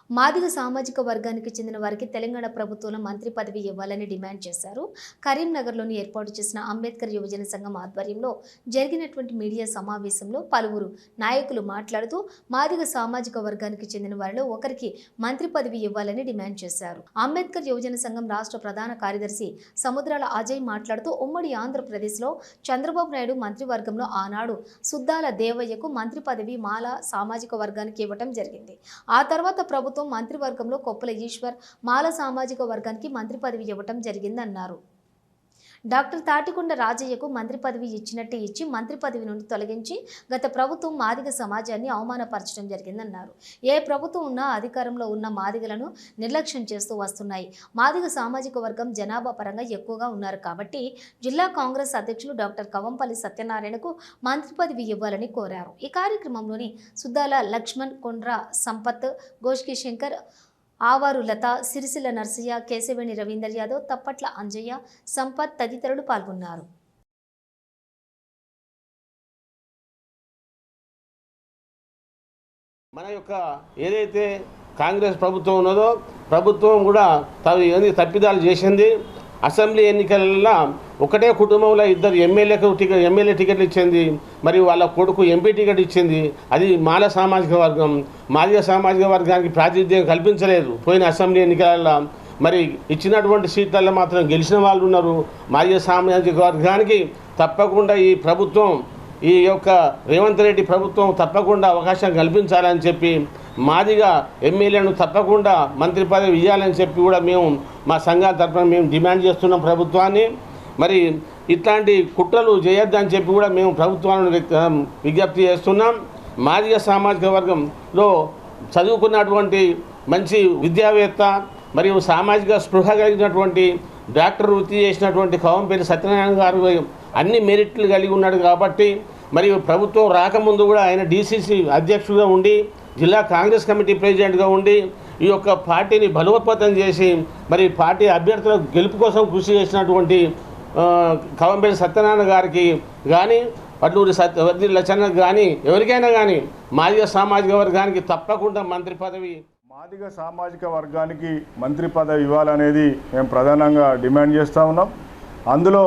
మాదిగ సామాజిక వర్గానికి చెందిన వారికి తెలంగాణ ప్రభుత్వంలో మంత్రి పదవి ఇవ్వాలని డిమాండ్ చేశారు. కరీంనగర్లోని ఏర్పాటు చేసిన అంబేద్కర్ యువజన సంఘం ఆధ్వర్యంలో జరిగినటువంటి మీడియా సమావేశంలో పలువురు నాయకులు మాట్లాడుతూ మాదిగ సామాజిక వర్గానికి చెందిన వారిలో ఒకరికి మంత్రి పదవి ఇవ్వాలని డిమాండ్ చేశారు. అంబేద్కర్ యువజన సంఘం రాష్ట్ర ప్రధాన కార్యదర్శి సముద్రాల అజయ్ మాట్లాడుతూ ఉమ్మడి ఆంధ్రప్రదేశ్లో చంద్రబాబు నాయుడు మంత్రివర్గంలో ఆనాడు సుద్దాల దేవయ్యకు మంత్రి పదవి మాల సామాజిక వర్గానికి ఇవ్వటం జరిగింది. ఆ తర్వాత ప్రభుత్వం మంత్రివర్గంలో కొప్పుల ఈశ్వర్ మాల సామాజిక వర్గానికి మంత్రి పదవి ఇవ్వటం జరిగిందన్నారు. డాక్టర్ తాటికొండ రాజయ్యకు మంత్రి పదవి ఇచ్చినట్టే ఇచ్చి మంత్రి పదవి నుండి తొలగించి గత ప్రభుత్వం మాదిగ సమాజాన్ని అవమానపరచడం జరిగిందన్నారు. ఏ ప్రభుత్వం ఉన్నా అధికారంలో ఉన్న మాదిగలను నిర్లక్ష్యం చేస్తూ వస్తున్నాయి. మాదిగ సామాజిక వర్గం జనాభా పరంగా ఎక్కువగా ఉన్నారు కాబట్టి జిల్లా కాంగ్రెస్ అధ్యక్షులు డాక్టర్ కవంపల్లి సత్యనారాయణకు మంత్రి పదవి ఇవ్వాలని కోరారు. ఈ కార్యక్రమంలోని సుద్దాల లక్ష్మణ్, కొండ్ర సంపత్, గోష్కి శంకర్, ఆవారు లత, సిరిసిల్ల నర్సయ్య, కేశవేణి రవీందర్ యాదవ్, తప్పట్ల అంజయ్య, సంపత్ తదితరులు పాల్గొన్నారు. మన యొక్క ఏదైతే కాంగ్రెస్ ప్రభుత్వం ఉన్నదో ప్రభుత్వం కూడా తప్పిదాలు చేసింది. అసెంబ్లీ ఎన్నికలలో ఒకటే కుటుంబంలో ఇద్దరు ఎమ్మెల్యే టికెట్లు ఇచ్చింది, మరియు వాళ్ళ కొడుకు ఎంపీ టికెట్ ఇచ్చింది. అది మాల సామాజిక వర్గం. మాదిగ సామాజిక వర్గానికి ప్రాతినిధ్యం కల్పించలేదు. పోయిన అసెంబ్లీ ఎన్నికలలో మరి ఇచ్చినటువంటి సీట్లలో మాత్రం గెలిచిన వాళ్ళు ఉన్నారు. మాదిగ సామాజిక వర్గానికి తప్పకుండా ఈ ప్రభుత్వం, ఈ యొక్క రేవంత్ రెడ్డి ప్రభుత్వం తప్పకుండా అవకాశం కల్పించాలని చెప్పి మాదిగ ఎమ్మెల్యేను తప్పకుండా మంత్రి పదవి ఇవ్వాలని చెప్పి కూడా మేము మా సంఘాల తరఫున మేము డిమాండ్ చేస్తున్నాం ప్రభుత్వాన్ని. మరి ఇట్లాంటి కుట్రలు చేయొద్దని చెప్పి కూడా మేము ప్రభుత్వాలను విజ్ఞప్తి చేస్తున్నాం. మాదిగ సామాజిక వర్గంలో చదువుకున్నటువంటి మంచి విద్యావేత్త మరియు సామాజిక స్పృహ కలిగినటువంటి డాక్టర్ వృత్తి చేసినటువంటి కవంపల్లి సత్యనారాయణ గారు అన్ని మెరిట్లు కలిగి ఉన్నాడు కాబట్టి, మరియు ప్రభుత్వం రాకముందు కూడా ఆయన డీసీసీ అధ్యక్షుడిగా ఉండి జిల్లా కాంగ్రెస్ కమిటీ ప్రెసిడెంట్గా ఉండి ఈ యొక్క పార్టీని బలోపేతం చేసి మరి పార్టీ అభ్యర్థుల గెలుపు కోసం కృషి చేసినటువంటి కవంపల్లి సత్యనారాయణ గారికి కానీ వడ్లూరి లచ్చన్నకు కానీ ఎవరికైనా కానీ మాదిగ సామాజిక వర్గానికి తప్పకుండా మంత్రి పదవి మాదిగ సామాజిక వర్గానికి మంత్రి పదవి ఇవ్వాలనేది మేము ప్రధానంగా డిమాండ్ చేస్తూ ఉన్నాం. అందులో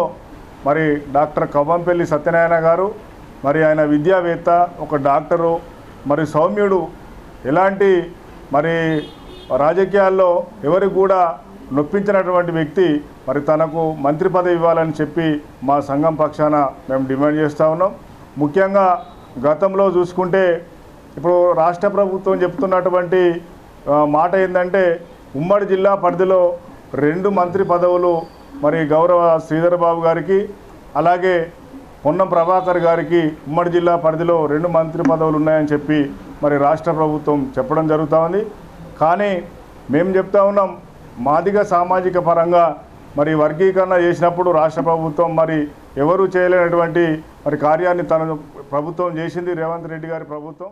మరి డాక్టర్ కవంపల్లి సత్యనారాయణ గారు మరి ఆయన విద్యావేత్త, ఒక డాక్టరు, మరి సౌమ్యుడు, ఎలాంటి మరి రాజకీయాల్లో ఎవరికి కూడా నొప్పించినటువంటి వ్యక్తి మరి తనకు మంత్రి పదవి ఇవ్వాలని చెప్పి మా సంఘం పక్షాన మేము డిమాండ్ చేస్తూ ఉన్నాం. ముఖ్యంగా గతంలో చూసుకుంటే ఇప్పుడు రాష్ట్ర ప్రభుత్వం చెప్తున్నటువంటి మాట ఏంటంటే ఉమ్మడి జిల్లా పరిధిలో 2 మంత్రి పదవులు మరి గౌరవ శ్రీధర్ బాబు గారికి అలాగే పొన్నం ప్రభాకర్ గారికి ఉమ్మడి జిల్లా పరిధిలో 2 మంత్రి పదవులు ఉన్నాయని చెప్పి మరి రాష్ట్ర ప్రభుత్వం చెప్పడం జరుగుతూ ఉంది. కానీ మేము చెప్తా ఉన్నాం, మాదిగ సామాజిక పరంగా మరి వర్గీకరణ చేసినప్పుడు రాష్ట్ర ప్రభుత్వం మరి ఎవరు చేయలేనటువంటి మరి కార్యాన్ని తన ప్రభుత్వం చేసింది, రేవంత్ రెడ్డి గారి ప్రభుత్వం.